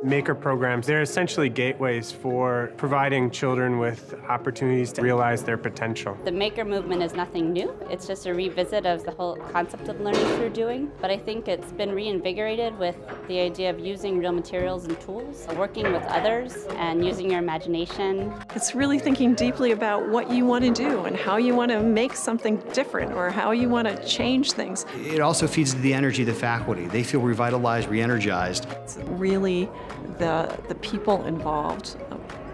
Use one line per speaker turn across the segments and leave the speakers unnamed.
Maker programs, they're essentially gateways for providing children with opportunities to realize their potential.
The Maker movement is nothing new. It's just a revisit of the whole concept of learning through doing. But I think it's been reinvigorated with the idea of using real materials and tools, working with others, and using your imagination.
It's really thinking deeply about what you want to do and how you want to make something different or how you want to change things.
It also feeds the energy of the faculty. They feel revitalized, re-energized.
It's really the people involved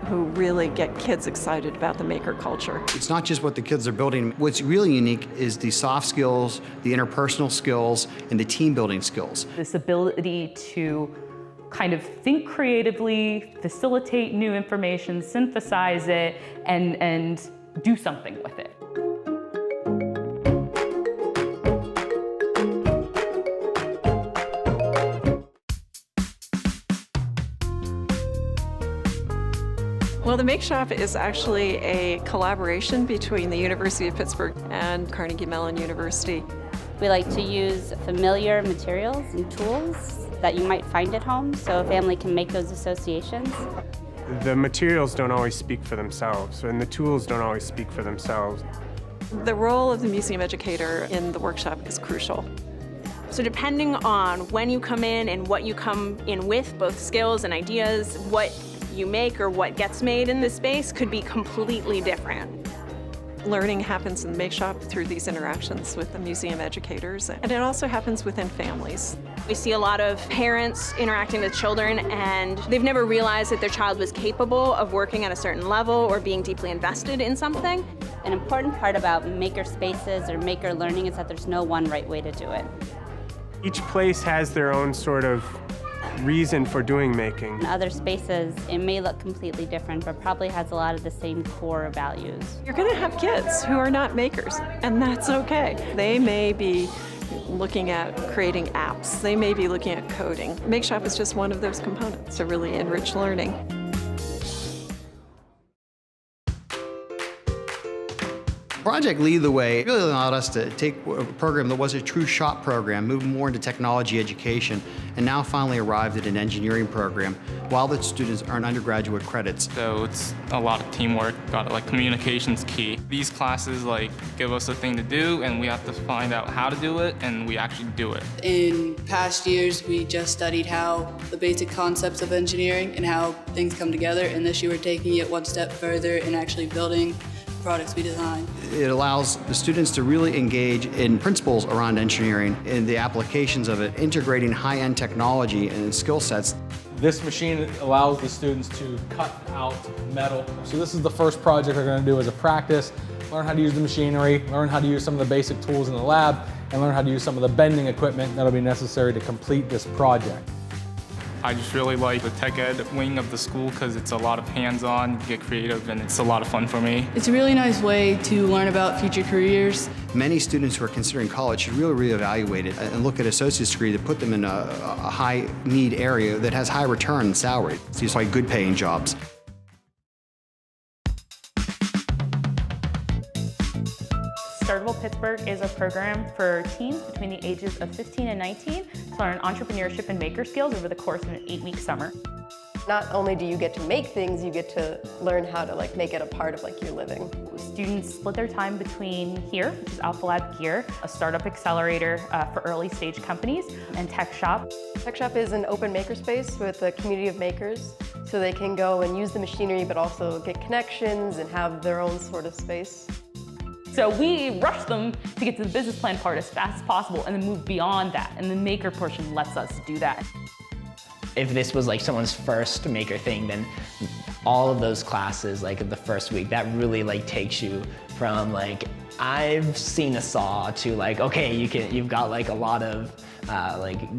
who really get kids excited about the maker culture.
It's not just what the kids are building. What's really unique is the soft skills, the interpersonal skills, and the team building skills.
This ability to kind of think creatively, facilitate new information, synthesize it, and do something with it.
Well, the Make Shop is actually a collaboration between the University of Pittsburgh and Carnegie Mellon University.
We like to use familiar materials and tools that you might find at home so a family can make those associations.
The materials don't always speak for themselves, and the tools don't always speak for themselves.
The role of the museum educator in the workshop is crucial.
So depending on when you come in and what you come in with, both skills and ideas, what you make or what gets made in this space could be completely different.
Learning happens in the Make Shop through these interactions with the museum educators, and it also happens within families.
We see a lot of parents interacting with children and they've never realized that their child was capable of working at a certain level or being deeply invested in something.
An important part about maker spaces or maker learning is that there's no one right way to do it.
Each place has their own sort of reason for doing making.
In other spaces, it may look completely different, but probably has a lot of the same core values.
You're going to have kids who are not makers, and that's okay. They may be looking at creating apps. They may be looking at coding. Make Shop is just one of those components to really enrich learning.
Project Lead the Way really allowed us to take a program that was a true shop program, move more into technology education, and now finally arrived at an engineering program while the students earn undergraduate credits.
So it's a lot of teamwork, communication's key. These classes give us a thing to do and we have to find out how to do it and we actually do it.
In past years, we just studied how the basic concepts of engineering and how things come together, and this year we're taking it one step further and actually building products we design.
It allows the students to really engage in principles around engineering and the applications of it, integrating high-end technology and skill sets.
This machine allows the students to cut out metal. So this is the first project they're going to do as a practice, learn how to use the machinery, learn how to use some of the basic tools in the lab, and learn how to use some of the bending equipment that'll be necessary to complete this project.
I just really like the tech ed wing of the school because it's a lot of hands-on, get creative, and it's a lot of fun for me.
It's a really nice way to learn about future careers.
Many students who are considering college should really reevaluate it and look at associate's degree to put them in a high-need area that has high return and salary. So these are good paying jobs.
Startable Pittsburgh is a program for teens between the ages of 15 and 19 to learn entrepreneurship and maker skills over the course of an 8-week summer.
Not only do you get to make things, you get to learn how to make it a part of your living.
Students split their time between here, which is Alpha Lab Gear, a startup accelerator for early stage companies, and TechShop.
TechShop is an open makerspace with a community of makers, so they can go and use the machinery but also get connections and have their own sort of space.
So we rush them to get to the business plan part as fast as possible and then move beyond that, and the maker portion lets us do that.
If this was someone's first maker thing, then all of those classes, the first week, that really takes you from I've seen a saw to okay, you've got a lot of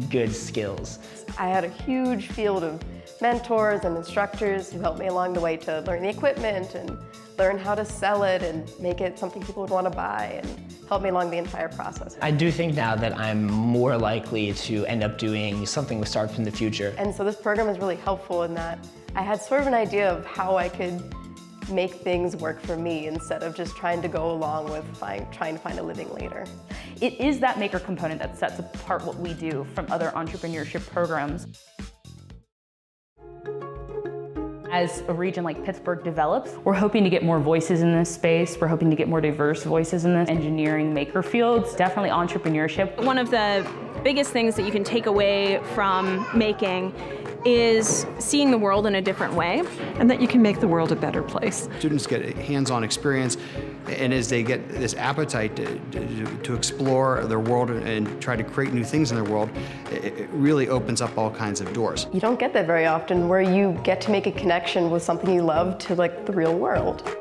good skills.
I had a huge field of mentors and instructors who helped me along the way to learn the equipment and learn how to sell it and make it something people would want to buy, and help me along the entire process.
I do think now that I'm more likely to end up doing something with startups in the future.
And so this program is really helpful in that I had sort of an idea of how I could make things work for me instead of just trying to go along with trying to find a living later.
It is that maker component that sets apart what we do from other entrepreneurship programs. As a region like Pittsburgh develops, we're hoping to get more voices in this space. We're hoping to get more diverse voices in the engineering maker fields. Definitely entrepreneurship.
One of the biggest things that you can take away from making is seeing the world in a different way.
And that you can make the world a better place.
Students get a hands-on experience, and as they get this appetite to explore their world and try to create new things in their world, it really opens up all kinds of doors.
You don't get that very often, where you get to make a connection with something you love to like the real world.